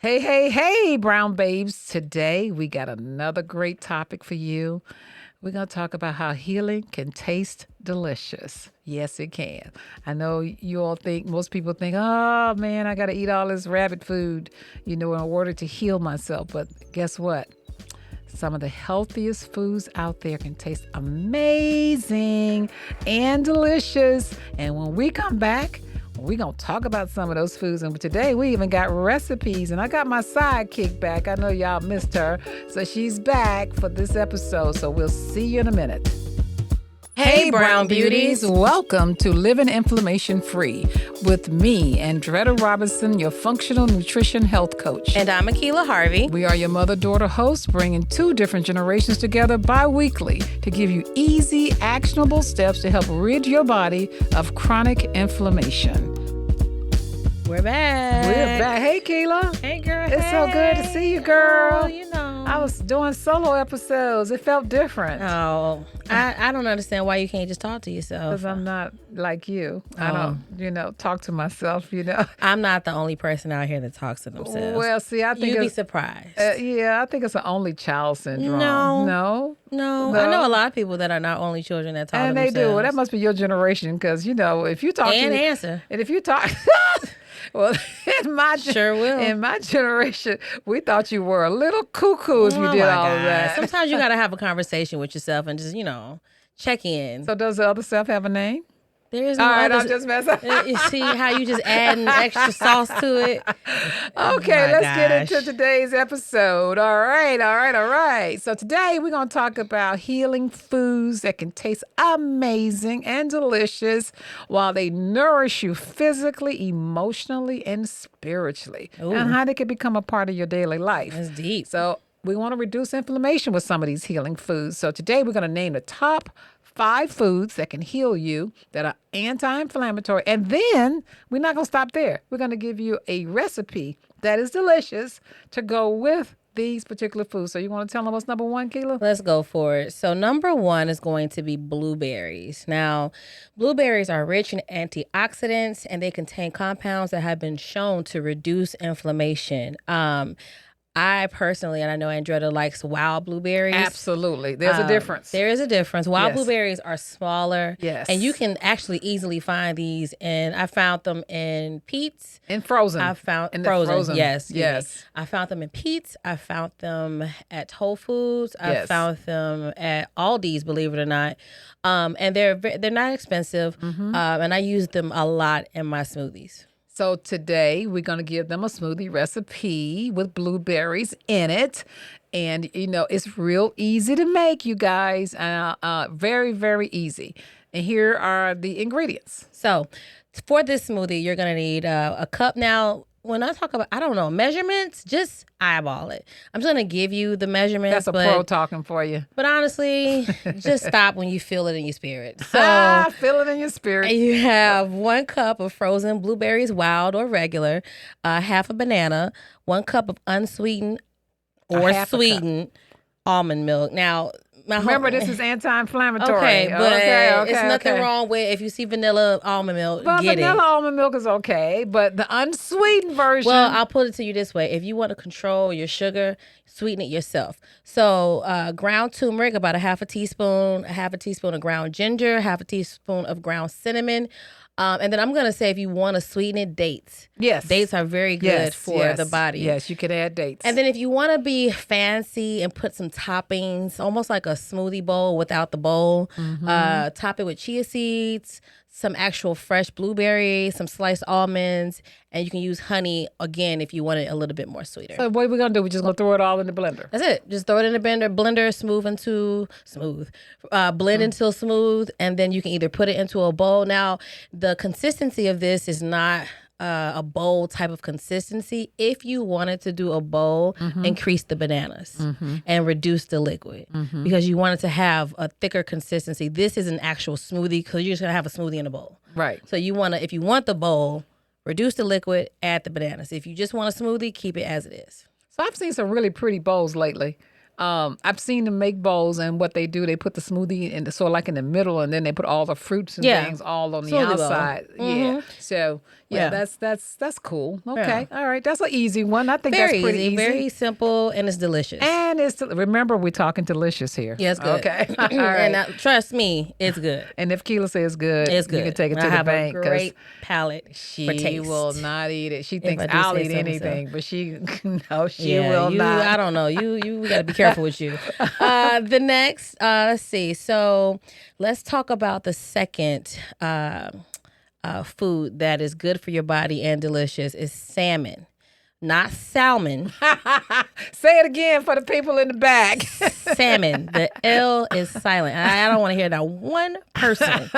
Hey, hey, hey, brown babes. Today we got another great topic for you. We're going to talk about how healing can taste delicious. Yes, it can. I know you all think, most people think, oh man, I got to eat all this rabbit food, in order to heal myself. But guess what? Some of the healthiest foods out there can taste amazing and delicious. And when we come back, we're going to talk about some of those foods. And today we even got recipes. And I got my sidekick back. I know y'all missed her. So she's back for this episode. So we'll see you in a minute. Hey, brown beauties. Welcome to Living Inflammation Free with me, Andretta Robinson, your functional nutrition health coach. And I'm Akilah Harvey. We are your mother-daughter hosts, bringing two different generations together bi-weekly to give you easy, actionable steps to help rid your body of chronic inflammation. We're back. We're back. Hey, Keila. Hey, girl. It's so good to see you, girl. Well, I was doing solo episodes. It felt different. Oh, I don't understand why you can't just talk to yourself. Because I'm not like you. I don't, talk to myself, I'm not the only person out here that talks to themselves. Well, see, I think you'd be surprised. Yeah, I think it's an only child syndrome. No. I know a lot of people that are not only children that talk to themselves. And they do. Well, that must be your generation because, if you talk and answer. And if you talk... Well, in my generation, we thought you were a little cuckoo if you did all of that. Sometimes you got to have a conversation with yourself and just, check in. So does the other self have a name? There is no all right, other... I'll just mess up. You see how you just adding extra sauce to it? Okay, let's get into today's episode. All right. So today we're going to talk about healing foods that can taste amazing and delicious while they nourish you physically, emotionally, and spiritually. Ooh. And how they can become a part of your daily life. That's deep. So we want to reduce inflammation with some of these healing foods. So today we're going to name the top 5 foods that can heal you that are anti-inflammatory. And then we're not going to stop there. We're going to give you a recipe that is delicious to go with these particular foods. So you want to tell them what's number 1, Keila? Let's go for it. So number 1 is going to be blueberries. Now, blueberries are rich in antioxidants and they contain compounds that have been shown to reduce inflammation. I personally, and I know Andretta likes wild blueberries. Absolutely. There's a difference. There is a difference. Wild blueberries are smaller. Yes. And you can actually easily find these. And I found them in Pete's. In frozen. I found in frozen. Yes. Yes. I found them in Pete's. I found them at Whole Foods. I Yes. found them at Aldi's, believe it or not. And they're not expensive. Mm-hmm. And I use them a lot in my smoothies. So today we're going to give them a smoothie recipe with blueberries in it. And, it's real easy to make, you guys. Very, very easy. And here are the ingredients. So for this smoothie, you're going to need a cup. Now, when I talk about, measurements, just eyeball it. I'm just going to give you the measurements. That's a pro talking for you. But honestly, just stop when you feel it in your spirit. So feel it in your spirit. You have 1 cup of frozen blueberries, wild or regular, half a banana, 1 cup of unsweetened or sweetened almond milk. Now, remember, this is anti-inflammatory. Okay, but okay, it's nothing wrong with if you see vanilla almond milk, get vanilla it. almond milk is okay, but the unsweetened version. Well, I'll put it to you this way. If you want to control your sugar, sweeten it yourself. So ground turmeric, about a half a teaspoon of ground ginger, half a teaspoon of ground cinnamon. And then I'm going to say if you want to sweeten it, dates. Yes. Dates are very good for the body. Yes, you can add dates. And then if you want to be fancy and put some toppings, almost like a smoothie bowl without the bowl, top it with chia seeds, some actual fresh blueberries, some sliced almonds, and you can use honey, again, if you want it a little bit more sweeter. So what are we going to do? We're just going to throw it all in the blender. That's it. Just throw it in the blender, blend until smooth, and then you can either put it into a bowl. Now, the consistency of this is not a bowl type of consistency. If you wanted to do a bowl, increase the bananas and reduce the liquid because you want it to have a thicker consistency. This is an actual smoothie because you're just going to have a smoothie in a bowl. Right. So if you want the bowl, reduce the liquid, add the bananas. If you just want a smoothie, keep it as it is. So I've seen some really pretty bowls lately. I've seen them make bowls, and what they do, they put the smoothie in the sort of like in the middle, and then they put all the fruits and things all on the Smoothie bowl. outside. Yeah. So that's cool. Okay. All right. That's an easy one. I think that's pretty easy. Very simple, and it's delicious. And remember, we're talking delicious here. Yeah, it's good. Okay. All right. And trust me, it's good. And if Keela says good, It's good. you can take it to I the have bank. a great palate She for taste. will not eat it. She thinks I do I'll say eat so anything, but she will you, not. I don't know. You got to be careful with you. The next, let's see. So let's talk about the second food that is good for your body and delicious is salmon. Not salmon. Say it again for the people in the back. Salmon. The L is silent. I don't want to hear that one person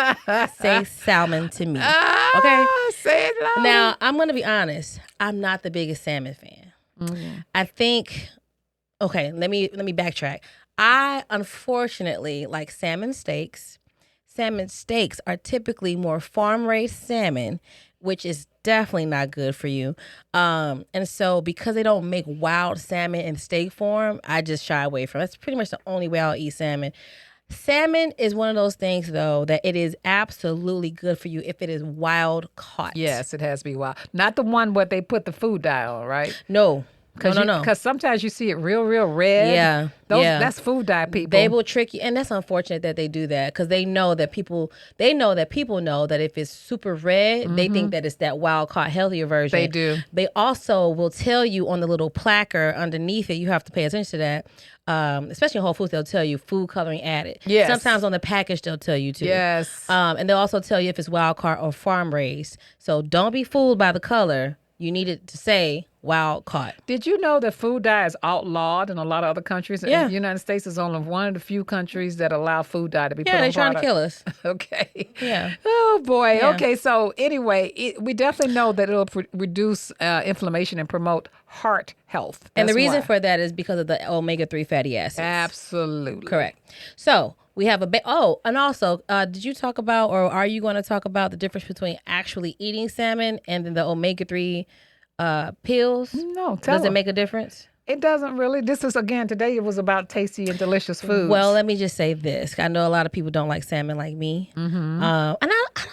say salmon to me. Okay? Say it loud. Now, I'm going to be honest. I'm not the biggest salmon fan. Mm-hmm. I think, okay, let me backtrack. I, unfortunately, like salmon steaks. Salmon steaks are typically more farm-raised salmon, which is definitely not good for you. And so because they don't make wild salmon in steak form, I just shy away from it. That's pretty much the only way I'll eat salmon. Salmon is one of those things, though, that it is absolutely good for you if it is wild caught. Yes, it has to be wild. Not the one where they put the food dye on, right? No. No. Because sometimes you see it real red. Yeah. That's food dye people. They will trick you. And that's unfortunate that they do that because they know that people know that if it's super red, they think that it's that wild caught healthier version. They do. They also will tell you on the little placard underneath it, you have to pay attention to that. Especially in Whole Foods, they'll tell you food coloring added. Yes. Sometimes on the package, they'll tell you too. Yes. And they'll also tell you if it's wild caught or farm raised. So don't be fooled by the color. You need it to say wild caught. Did you know that food dye is outlawed in a lot of other countries? Yeah. The United States is only one of the few countries that allow food dye to be put on Yeah, they're trying product. to kill us. Okay. Yeah. Oh, boy. Yeah. Okay, so anyway, we definitely know that it'll reduce inflammation and promote heart health. And the That's reason why. for that is because of the omega-3 fatty acids. Absolutely. Correct. So we have and also, did you talk about, or are you going to talk about the difference between actually eating salmon and then the omega-3 pills? No, Does it make a difference? It doesn't really. Today it was about tasty and delicious foods. Well, let me just say this. I know a lot of people don't like salmon like me. Mm-hmm. And I don't,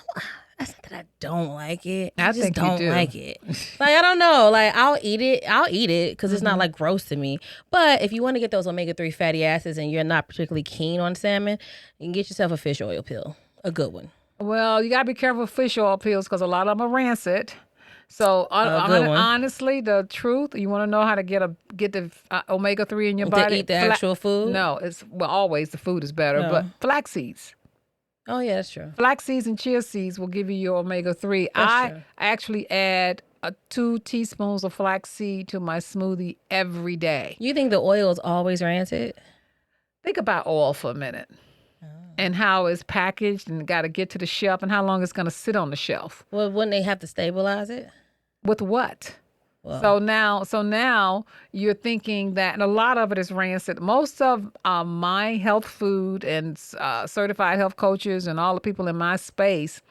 that's not that I don't like it. I just think you don't do. like it. Like, I don't know. Like, I'll eat it because it's not like gross to me. But if you want to get those omega-3 fatty acids and you're not particularly keen on salmon, you can get yourself a fish oil pill, a good one. Well, you got to be careful with fish oil pills because a lot of them are rancid. So honestly, the truth, you want to know how to get the omega-3 in your body? To eat the actual food? No, always the food is better, but flax seeds. Oh, yeah, that's true. Flax seeds and chia seeds will give you your omega-3. I actually add 2 teaspoons of flax seed to my smoothie every day. You think the oil is always rancid? Think about oil for a minute. And how it's packaged and got to get to the shelf and how long it's going to sit on the shelf. Well, wouldn't they have to stabilize it? With what? Well, So now you're thinking that, and a lot of it is rancid. Most of my health food and certified health coaches and all the people in my space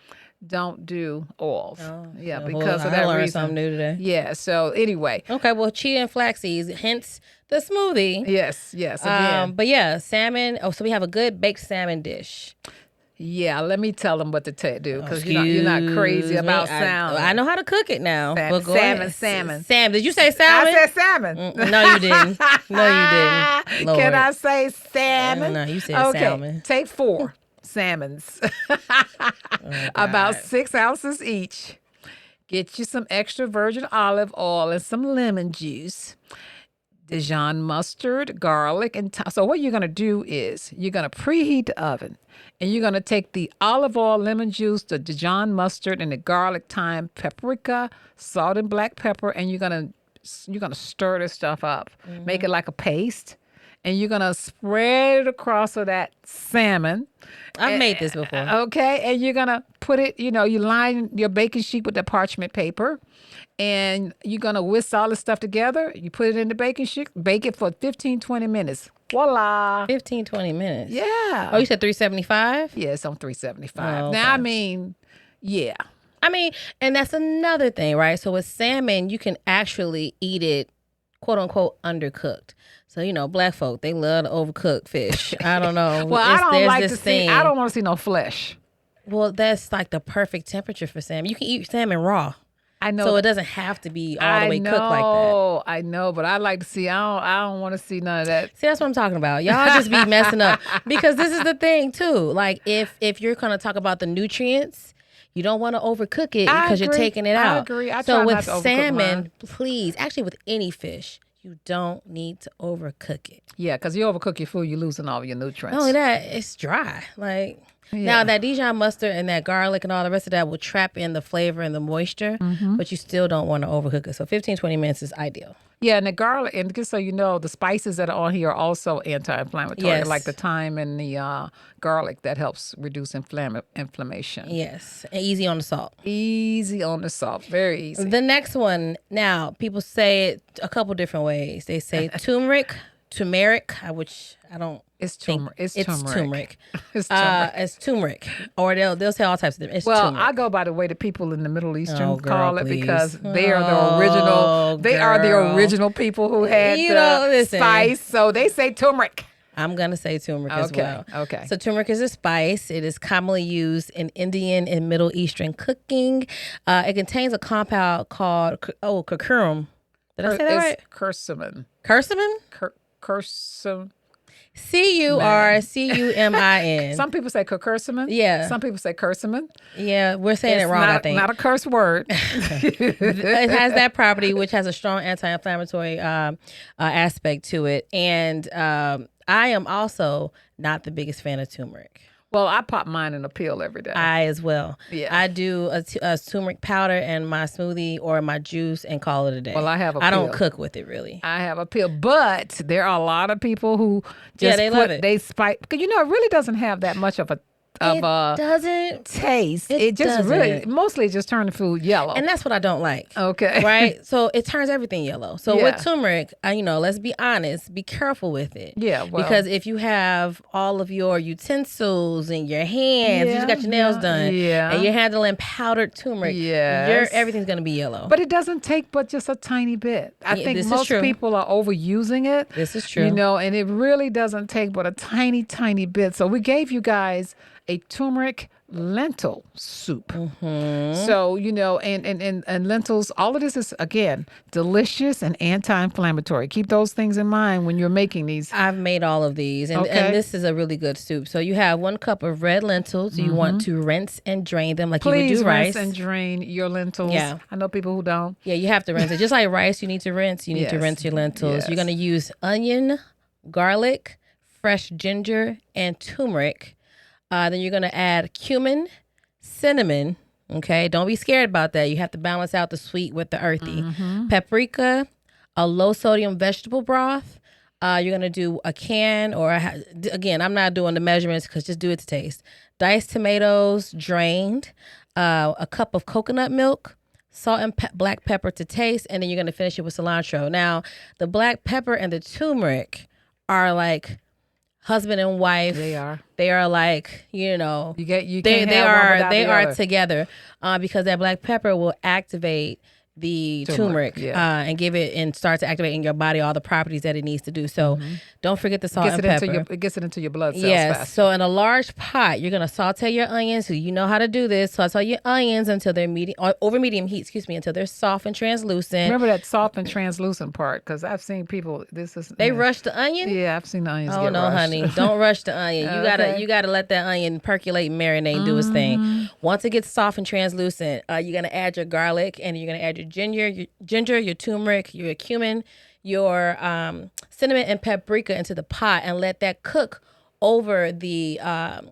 don't do oils. Yeah, because of that I learned reason. something new today. Yeah. So anyway. Okay. Well, chia and flax seeds, hence the smoothie. Yes. Again. But yeah, salmon. Oh, so we have a good baked salmon dish. Yeah, let me tell them what to do because you're not crazy about salmon. I know how to cook it now. Salmon. Did you say salmon? I said salmon. No, you didn't. No, you didn't. Lord. Can I say salmon? No, you said okay. salmon. Take 4 salmons, about 6 ounces each. Get you some extra virgin olive oil and some lemon juice. Dijon mustard, garlic, and so what you're going to do is you're going to preheat the oven, and you're going to take the olive oil, lemon juice, the Dijon mustard, and the garlic, thyme, paprika, salt, and black pepper, and you're going to stir this stuff up, make it like a paste, and you're going to spread it across of that salmon. I've made this before. Okay, and you're going to put it, you line your baking sheet with the parchment paper. And you're going to whisk all this stuff together. You put it in the baking sheet, bake it for 15, 20 minutes. Voila. 15, 20 minutes. Yeah. Oh, you said 375? Yeah, it's on 375. Oh, okay. Now, I mean, yeah. And that's another thing, right? So with salmon, you can actually eat it quote unquote undercooked. So, black folk, they love to overcook fish. I don't know. Well, I don't There's like this to see. thing. I don't want to see no flesh. Well, that's like the perfect temperature for salmon. You can eat salmon raw. I know. So it doesn't have to be all the way cooked like that. I know, but I like to see. I don't want to see none of that. See, that's what I'm talking about. Y'all just be messing up because this is the thing too. Like if you're gonna talk about the nutrients, you don't want to overcook it because you're taking it out. I agree. So try with not to overcook salmon, mine. please, actually with any fish, you don't need to overcook it. Yeah, because you overcook your food, you're losing all of your nutrients. Not only that, it's dry. Like now that Dijon mustard and that garlic and all the rest of that will trap in the flavor and the moisture, but you still don't want to overcook it. So 15, 20 minutes is ideal. Yeah, and the garlic, and just so you know, the spices that are on here are also anti-inflammatory, Yes. like the thyme and the garlic that helps reduce inflammation. Yes, and easy on the salt. Easy on the salt, very easy. The next one, now people say it a couple different ways. They say turmeric, which I don't. It's think turmeric. It's it's turmeric. turmeric. It's turmeric. It's turmeric, or they'll say all types of different. It's Well, turmeric. I go by the way the people in the Middle Eastern Oh, girl, call it please. because they are the original. They are the girl. original people who had You know, listen. spice, so they say turmeric. I'm gonna say turmeric as well. Okay. So turmeric is a spice. It is commonly used in Indian and Middle Eastern cooking. It contains a compound called curcumin. Did I say that right? Curcumin. Curcumin. Curcumin. Curcumin. Some people say curcumin. Yeah. Some people say curcumin. Yeah, we're saying it wrong, not, I think. Not a curse word. It has that property, which has a strong anti-inflammatory aspect to it. And I am also not the biggest fan of turmeric. Well, I pop mine in a pill every day. I as well. Yeah. I do a turmeric powder in my smoothie or my juice and call it a day. Well, I have a I don't pill. cook with it really. I have a pill, but there are a lot of people who just they love it. They spice because it really doesn't have that much of a doesn't taste. It just doesn't. really mostly just turn the food yellow. And that's what I don't like. Okay. Right? So it turns everything yellow. So Yeah. with turmeric, let's be honest, be careful with it. Yeah, well. Because if you have all of your utensils in your hands, you just got your nails done, and you're handling powdered turmeric, Yes. everything's going to be yellow. But it doesn't take but just a tiny bit. I think this is most true. people are overusing it. This is true. And it really doesn't take but a tiny, tiny bit. So we gave you guys a turmeric lentil soup. So, and lentils, all of this is, again, delicious and anti-inflammatory. Keep those things in mind when you're making these. I've made all of these, and this is a really good soup. So you have 1 cup of red lentils. You want to rinse and drain them like you would Please do rice. rinse and drain your lentils. Yeah. I know people who don't. Yeah, you have to rinse it. Just like rice, you need to rinse. You need to Yes. rinse your lentils. Yes. You're going to use onion, garlic, fresh ginger, and turmeric. Then you're going to add cumin, cinnamon. Okay, don't be scared about that. You have to balance out the sweet with the earthy. Paprika, a low sodium vegetable broth. You're going to do a can again, I'm not doing the measurements because just do it to taste. Diced tomatoes, drained. A cup of coconut milk. Salt and black pepper to taste. And then you're going to finish it with cilantro. Now, the black pepper and the turmeric are like husband and wife. They are. They are like, You they can't have one without they the are other. together because that black pepper will activate the turmeric and give it and start to activate in your body all the properties that it needs to do. So don't forget the salt and pepper. It gets it into your blood cells Yes. fast. So in a large pot, you're gonna saute your onions. So you know how to do this. Saute your onions until they're over medium heat. Until they're soft and translucent. Remember that soft and translucent part, because I've seen people. They rush the onion. Yeah, I've seen the onions. Oh get no, rushed. honey! Don't rush the onion. You gotta let that onion percolate, and marinate, and do its thing. Once it gets soft and translucent, you're gonna add your garlic, and you're gonna add your ginger, your turmeric, your cumin, your cinnamon and paprika into the pot, and let that cook over the onions,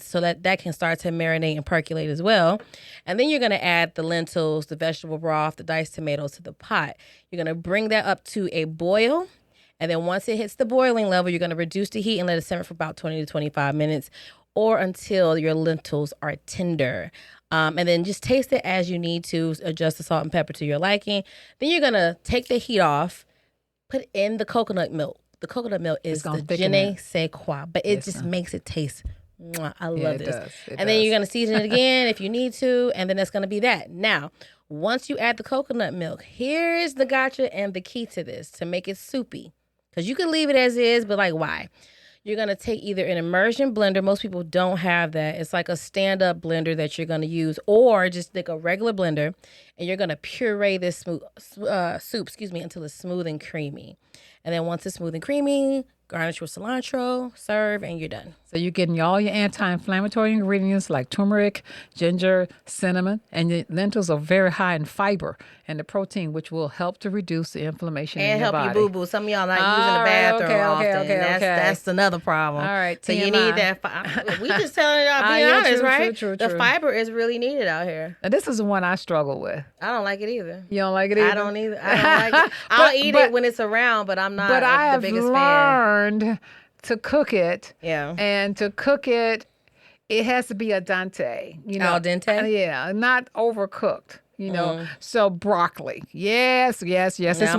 so that can start to marinate and percolate as well. And then you're gonna add the lentils, the vegetable broth, the diced tomatoes to the pot. You're gonna bring that up to a boil. And then once it hits the boiling level, you're going to reduce the heat and let it simmer for about 20 to 25 minutes or until your lentils are tender. And then just taste it as you need to, adjust the salt and pepper to your liking. Then you're going to take the heat off, put in the coconut milk. The coconut milk is the je ne sais quoi, but it just makes it taste Mwah, I Yeah, love it this. does. It And then does. you're going to season it again if you need to, and then that's going to be that. Now, once you add the coconut milk, here's the gotcha and the key to this to make it soupy. Because you can leave it as is, but like, why? You're going to take either an immersion blender. Most people don't have that. It's like a stand-up blender that you're going to use, or just like a regular blender, and you're going to puree this soup, until it's smooth and creamy. And then once it's smooth and creamy, garnish with cilantro, serve, and you're done. So you're getting all your anti-inflammatory ingredients like turmeric, ginger, cinnamon, and your lentils are very high in fiber and the protein, which will help to reduce the inflammation in And your help body. you boo-boo. Some of y'all not using All the right, bathroom okay, often. okay. That's another problem. All right, So you TMI. need that. We just telling y'all, being yeah, honest, true, right? true. The fiber is really needed out here. And this is the one I struggle with. I don't like it either. You don't like it either? I don't either. I don't like it. I'll eat it when it's around, but I'm not But I the have biggest fan. learned to cook it. Yeah. And to cook it, it has to be al dente. Al dente? Yeah, not overcooked. So broccoli. Yes. No,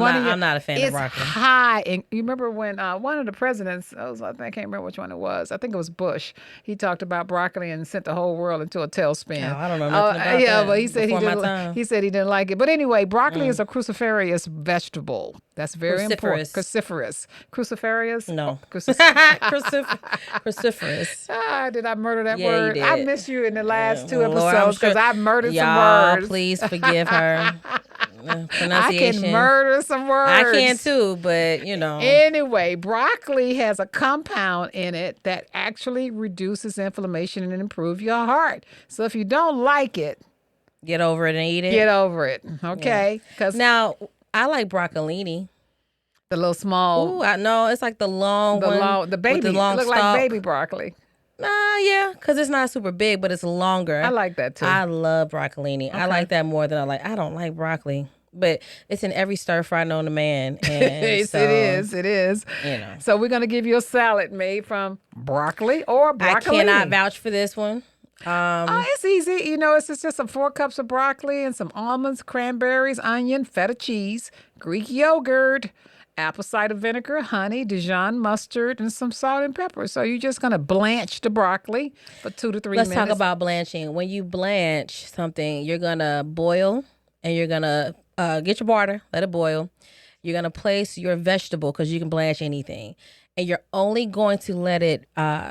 I'm not a fan of broccoli. It's high. And you remember when one of the presidents, I can't remember which one it was. I think it was Bush. He talked about broccoli and sent the whole world into a tailspin. Oh, I don't know nothing about that. But he said he said he didn't like it. But anyway, broccoli is a cruciferous vegetable. That's very important. Cruciferous. Cruciferous? No. Cruciferous. Did I murder that Yeah, word? you did. I missed you in the last two Lord, episodes because I murdered some words. Please forgive her. Pronunciation. I can murder some words. I can too, but Anyway, broccoli has a compound in it that actually reduces inflammation and improves your heart. So if you don't like it, get over it and eat it. Get over it, okay? Because now I like broccolini. The little small. Ooh, I know it's like the long one. The baby. With the long look stalk. like baby broccoli. Yeah, because it's not super big, but it's longer. I like that too. I love broccolini. Okay. I like that more than I don't like broccoli, but it's in every stir fry known to man. And It is. So we're gonna give you a salad made from broccoli or broccoli. I cannot vouch for this one. It's easy. It's just some 4 cups of broccoli and some almonds, cranberries, onion, feta cheese, Greek yogurt, apple cider vinegar, honey, Dijon mustard, and some salt and pepper. So you're just going to blanch the broccoli for 2 to 3 minutes. Let's talk about blanching. When you blanch something, you're going to boil and you're going to get your water, let it boil. You're going to place your vegetable because you can blanch anything. And you're only going to let it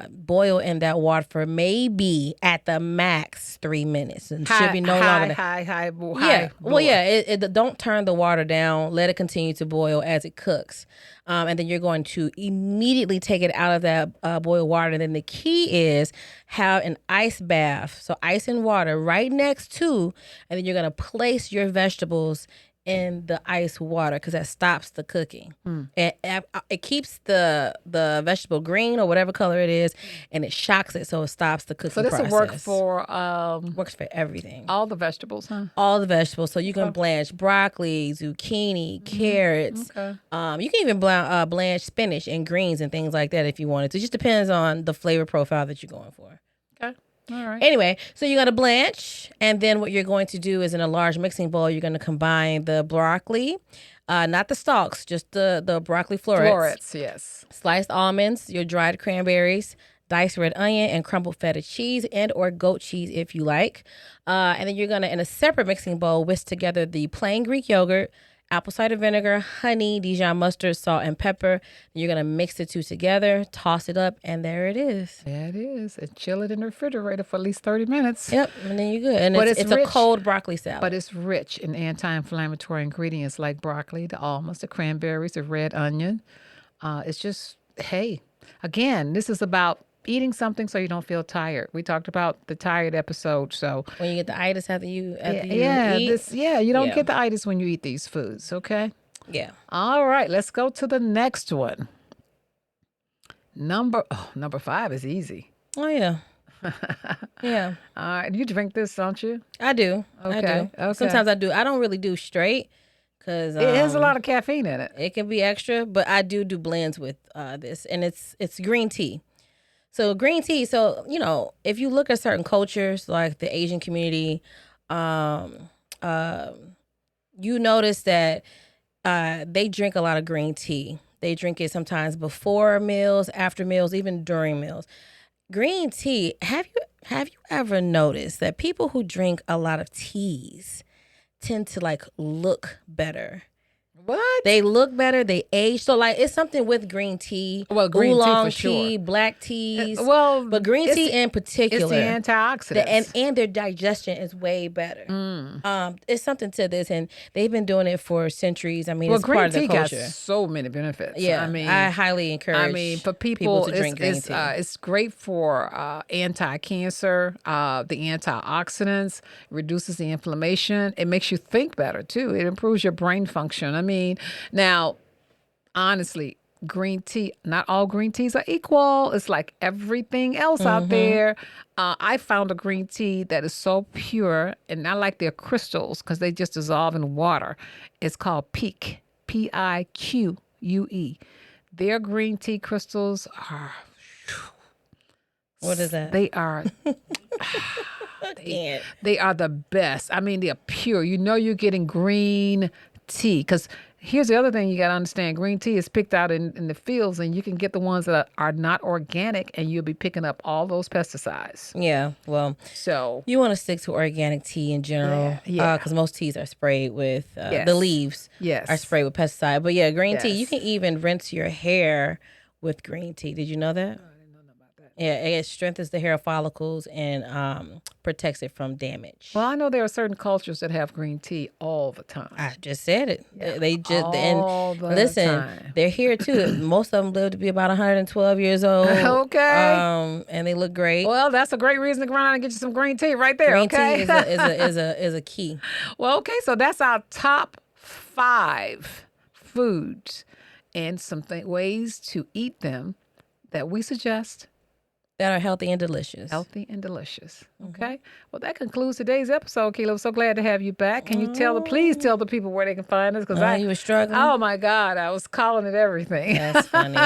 boil in that water for maybe at the max 3 minutes. And should be no longer than high. Well, don't turn the water down. Let it continue to boil as it cooks. And then you're going to immediately take it out of that boiled water. And then the key is have an ice bath. So ice and water right next to, and then you're going to place your vegetables in the ice water because that stops the cooking. And it keeps the vegetable green or whatever color it is, and it shocks it so it stops the cooking process. So this will work for works for everything. All the vegetables, huh? All the vegetables. So you can blanch broccoli, zucchini, carrots. Okay. You can even blanch spinach and greens and things like that if you wanted to. It just depends on the flavor profile that you're going for. Okay. All right. Anyway, so you're going to blanch, and then what you're going to do is in a large mixing bowl, you're going to combine the broccoli, not the stalks, just the broccoli florets. Florets, yes. Sliced almonds, your dried cranberries, diced red onion, and crumbled feta cheese and or goat cheese if you like. And then you're going to, in a separate mixing bowl, whisk together the plain Greek yogurt, apple cider vinegar, honey, Dijon mustard, salt, and pepper. You're going to mix the two together, toss it up, and there it is. There it is. And chill it in the refrigerator for at least 30 minutes. Yep, and then you're good. And it's a cold broccoli salad. But it's rich in anti-inflammatory ingredients like broccoli, the almonds, the cranberries, the red onion. It's just, hey, again, this is about eating something so you don't feel tired. We talked about the tired episode. So when you get the itis after you eat. You don't get the itis when you eat these foods, okay? Yeah. All right, let's go to the next one. Number 5 is easy. Oh yeah. Yeah. All right, you drink this, don't you? I do. Okay. I do. Okay. Sometimes I do. I don't really do straight because it has a lot of caffeine in it. It can be extra, but I do blends with this, and it's green tea. So green tea, if you look at certain cultures like the Asian community, you notice that they drink a lot of green tea. They drink it sometimes before meals, after meals, even during meals. Green tea. Have you ever noticed that people who drink a lot of teas tend to like look better? What? They look better. They age. So like it's something with green tea. Well, green tea oolong for sure. tea, black teas. Well, but green it's tea in It's particular, the antioxidants. and their digestion is way better. It's something to this, and they've been doing it for centuries. I mean, Well, it's green part of tea their got culture. so many benefits. Yeah, I mean, I highly encourage. for people, to drink green tea. It's great for anti-cancer, the antioxidants, reduces the inflammation. It makes you think better too. It improves your brain function. I mean, now, honestly, green tea, not all green teas are equal. It's like everything else out there. I found a green tea that is so pure, and I like their crystals because they just dissolve in water. It's called Pique, Pique. Their green tea crystals are... What is that? They are... They are the best. I mean, they're pure. You know you're getting green tea because here's the other thing you got to understand. Green tea is picked out in the fields, and you can get the ones that are not organic, and you'll be picking up all those pesticides. Yeah, well, So you want to stick to organic tea in general. Yeah. Because most teas are sprayed with, Yes. the leaves Yes. are sprayed with pesticide. But yeah, green tea, you Yes. can even rinse your hair with green tea. Did you know that? Yeah, it strengthens the hair follicles and protects it from damage. well, I know there are certain cultures that have green tea all the time. I just said it. Yeah, They just all and the listen. time. They're here too. Most of them live to be about 112 years old. Okay. and they look great. Well, that's a great reason to go around and get you some green tea right there. Green Okay. tea is a key. Well, okay, so that's our top 5 foods and some ways to eat them that we suggest. That are healthy and delicious. Healthy and delicious. Okay. Well, that concludes today's episode, Keela. I'm so glad to have you back. Can you please tell the people where they can find us? Because You were struggling. oh my God, I was calling it everything. That's funny.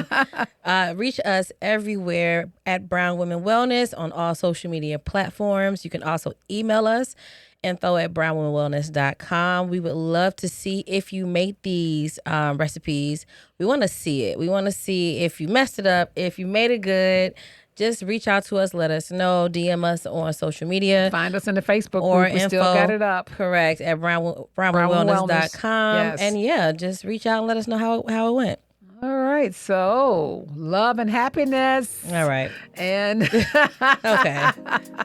Reach us everywhere at Brown Women Wellness on all social media platforms. You can also email us, info@brownwomenwellness.com. We would love to see if you make these recipes. We want to see it. We want to see if you messed it up, if you made it good. Just reach out to us. Let us know. DM us on social media. Find us in the Facebook Or group. We still got it up. Correct. At brownwomenwellness.com. Yes. And yeah, just reach out and let us know how it went. All right. So, love and happiness. All right. And Okay. All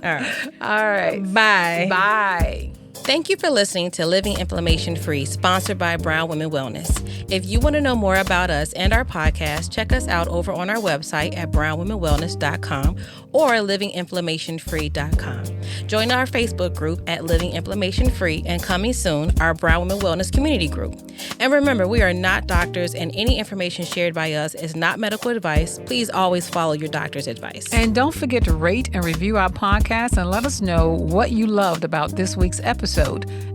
right. all right. Bye. Bye. Thank you for listening to Living Inflammation Free, sponsored by Brown Women Wellness. If you want to know more about us and our podcast, check us out over on our website at brownwomenwellness.com or livinginflammationfree.com. Join our Facebook group at Living Inflammation Free, and coming soon, our Brown Women Wellness community group. And remember, we are not doctors, and any information shared by us is not medical advice. Please always follow your doctor's advice. And don't forget to rate and review our podcast and let us know what you loved about this week's episode.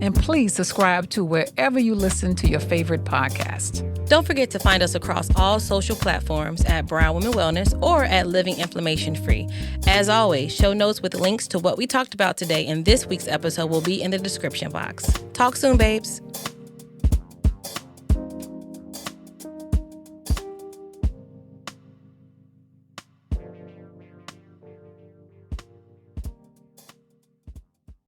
And please subscribe to wherever you listen to your favorite podcast. Don't forget to find us across all social platforms at Brown Women Wellness or at Living Inflammation Free. As always, show notes with links to what we talked about today in this week's episode will be in the description box. Talk soon, babes.